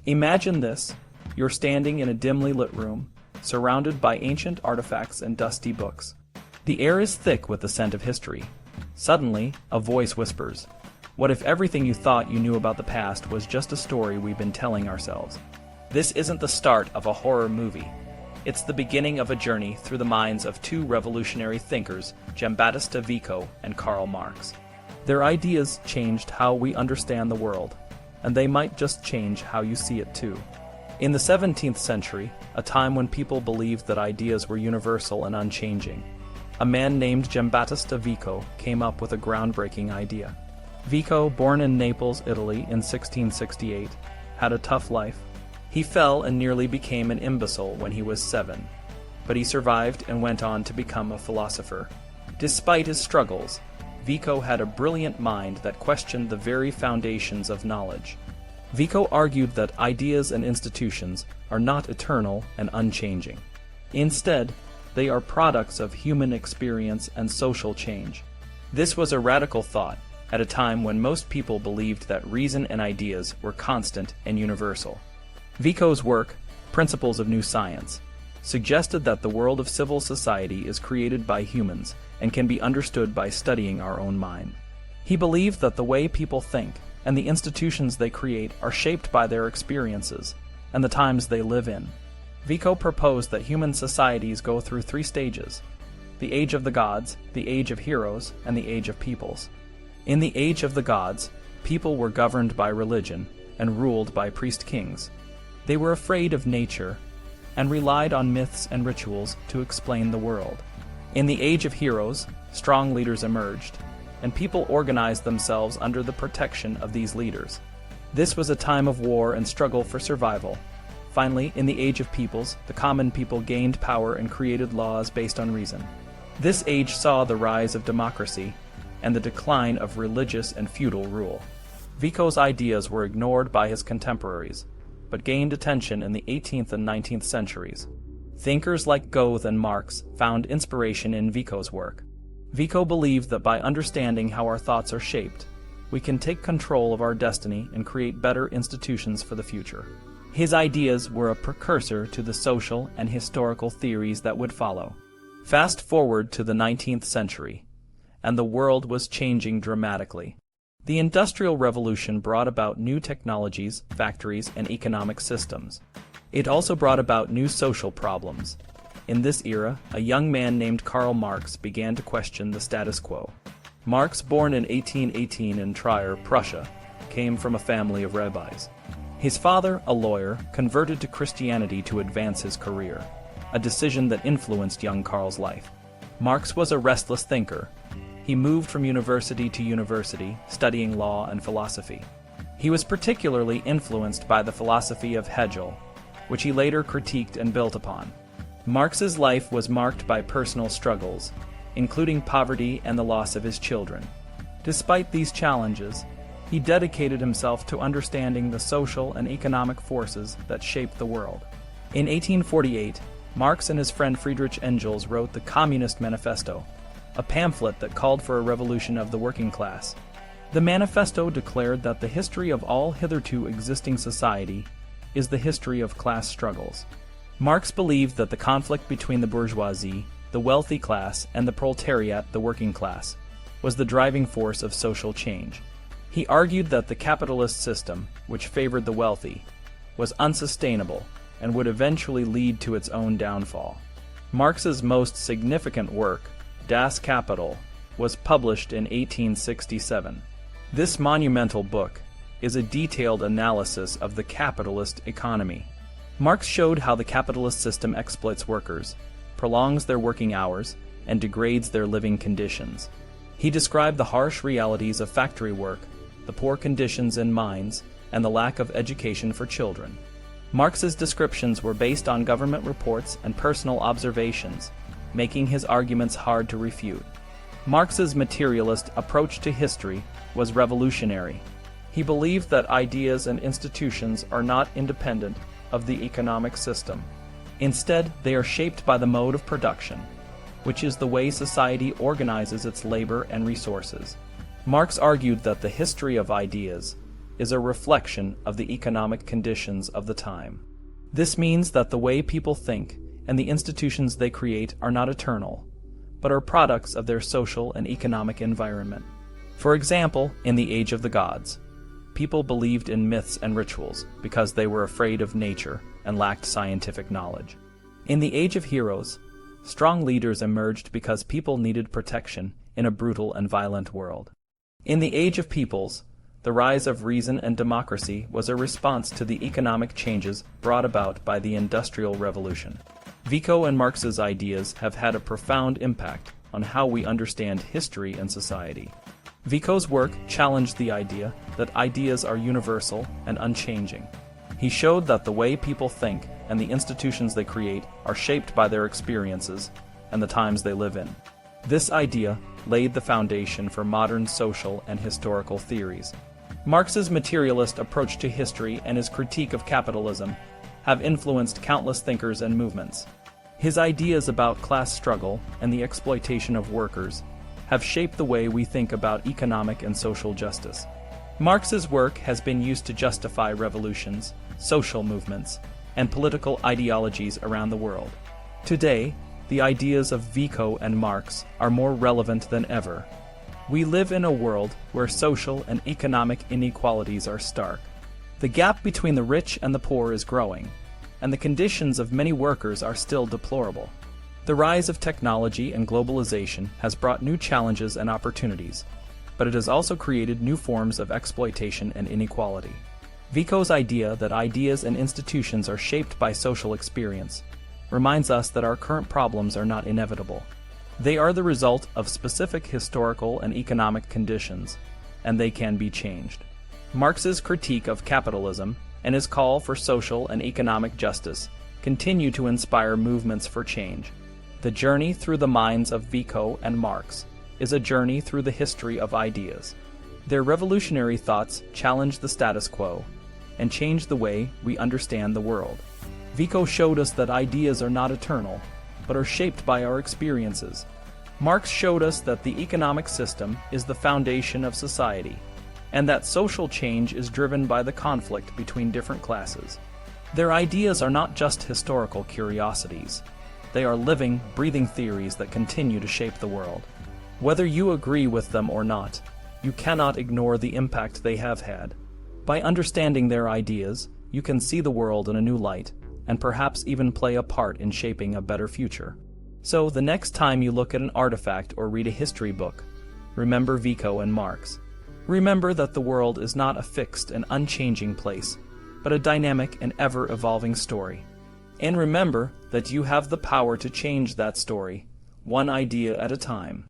Imagine this: you're standing in a dimly lit room, surrounded by ancient artifacts and dusty books. The air is thick with the scent of history. Suddenly, a voice whispers, "What if everything you thought you knew about the past was just a story we've been telling ourselves?" This isn't the start of a horror movie. It's the beginning of a journey through the minds of two revolutionary thinkers, Giambattista Vico and Karl Marx. Their ideas changed how we understand the world, and they might just change how you see it too. In the 17th century, a time when people believed that ideas were universal and unchanging, a man named Giambattista Vico came up with a groundbreaking idea. Vico, born in Naples, Italy in 1668, had a tough life. He fell and nearly became an imbecile when he was 7, but he survived and went on to become a philosopher. Despite his struggles, Vico had a brilliant mind that questioned the very foundations of knowledge. Vico argued that ideas and institutions are not eternal and unchanging. Instead, they are products of human experience and social change. This was a radical thought at a time when most people believed that reason and ideas were constant and universal. Vico's work, Principles of New Science, suggested that the world of civil society is created by humans and can be understood by studying our own mind. He believed that the way people think and the institutions they create are shaped by their experiences and the times they live in. Vico proposed that human societies go through 3 stages: the age of the gods, the age of heroes, and the age of peoples. In the age of the gods, people were governed by religion and ruled by priest-kings. They were afraid of nature and relied on myths and rituals to explain the world. In the age of heroes, strong leaders emerged, and people organized themselves under the protection of these leaders. This was a time of war and struggle for survival. Finally, in the age of peoples, the common people gained power and created laws based on reason. This age saw the rise of democracy and the decline of religious and feudal rule. Vico's ideas were ignored by his contemporaries, but gained attention in the 18th and 19th centuries. Thinkers like Goethe and Marx found inspiration in Vico's work. Vico believed that by understanding how our thoughts are shaped, we can take control of our destiny and create better institutions for the future. His ideas were a precursor to the social and historical theories that would follow. Fast forward to the 19th century, and the world was changing dramatically. The Industrial Revolution brought about new technologies, factories, and economic systems. It also brought about new social problems. In this era, a young man named Karl Marx began to question the status quo. Marx, born in 1818 in Trier, Prussia, came from a family of rabbis. His father, a lawyer, converted to Christianity to advance his career, a decision that influenced young Karl's life. Marx was a restless thinker. He moved from university to university, studying law and philosophy. He was particularly influenced by the philosophy of Hegel, which he later critiqued and built upon. Marx's life was marked by personal struggles, including poverty and the loss of his children. Despite these challenges, he dedicated himself to understanding the social and economic forces that shaped the world. In 1848, Marx and his friend Friedrich Engels wrote the Communist Manifesto, a pamphlet that called for a revolution of the working class. The manifesto declared that the history of all hitherto existing society is the history of class struggles. Marx believed that the conflict between the bourgeoisie, the wealthy class, and the proletariat, the working class, was the driving force of social change. He argued that the capitalist system, which favored the wealthy, was unsustainable and would eventually lead to its own downfall. Marx's most significant work, Das Kapital, was published in 1867. This monumental book is a detailed analysis of the capitalist economy. Marx showed how the capitalist system exploits workers, prolongs their working hours, and degrades their living conditions. He described the harsh realities of factory work, the poor conditions in mines, and the lack of education for children. Marx's descriptions were based on government reports and personal observations, making his arguments hard to refute. Marx's materialist approach to history was revolutionary. He believed that ideas and institutions are not independent of the economic system. Instead, they are shaped by the mode of production, which is the way society organizes its labor and resources. Marx argued that the history of ideas is a reflection of the economic conditions of the time. This means that the way people think and the institutions they create are not eternal, but are products of their social and economic environment. For example, in the Age of the Gods, people believed in myths and rituals because they were afraid of nature and lacked scientific knowledge. In the Age of Heroes, strong leaders emerged because people needed protection in a brutal and violent world. In the Age of Peoples, the rise of reason and democracy was a response to the economic changes brought about by the Industrial Revolution. Vico and Marx's ideas have had a profound impact on how we understand history and society. Vico's work challenged the idea that ideas are universal and unchanging. He showed that the way people think and the institutions they create are shaped by their experiences and the times they live in. This idea laid the foundation for modern social and historical theories. Marx's materialist approach to history and his critique of capitalism have influenced countless thinkers and movements. His ideas about class struggle and the exploitation of workers have shaped the way we think about economic and social justice. Marx's work has been used to justify revolutions, social movements, and political ideologies around the world. Today, the ideas of Vico and Marx are more relevant than ever. We live in a world where social and economic inequalities are stark. The gap between the rich and the poor is growing, and the conditions of many workers are still deplorable. The rise of technology and globalization has brought new challenges and opportunities, but it has also created new forms of exploitation and inequality. Vico's idea that ideas and institutions are shaped by social experience reminds us that our current problems are not inevitable. They are the result of specific historical and economic conditions, and they can be changed. Marx's critique of capitalism and his call for social and economic justice continue to inspire movements for change. The journey through the minds of Vico and Marx is a journey through the history of ideas. Their revolutionary thoughts challenge the status quo and change the way we understand the world. Vico showed us that ideas are not eternal, but are shaped by our experiences. Marx showed us that the economic system is the foundation of society, and that social change is driven by the conflict between different classes. Their ideas are not just historical curiosities. They are living, breathing theories that continue to shape the world. Whether you agree with them or not, you cannot ignore the impact they have had. By understanding their ideas, you can see the world in a new light, and perhaps even play a part in shaping a better future. So, the next time you look at an artifact or read a history book, remember Vico and Marx. Remember that the world is not a fixed and unchanging place, but a dynamic and ever-evolving story. And remember that you have the power to change that story, one idea at a time.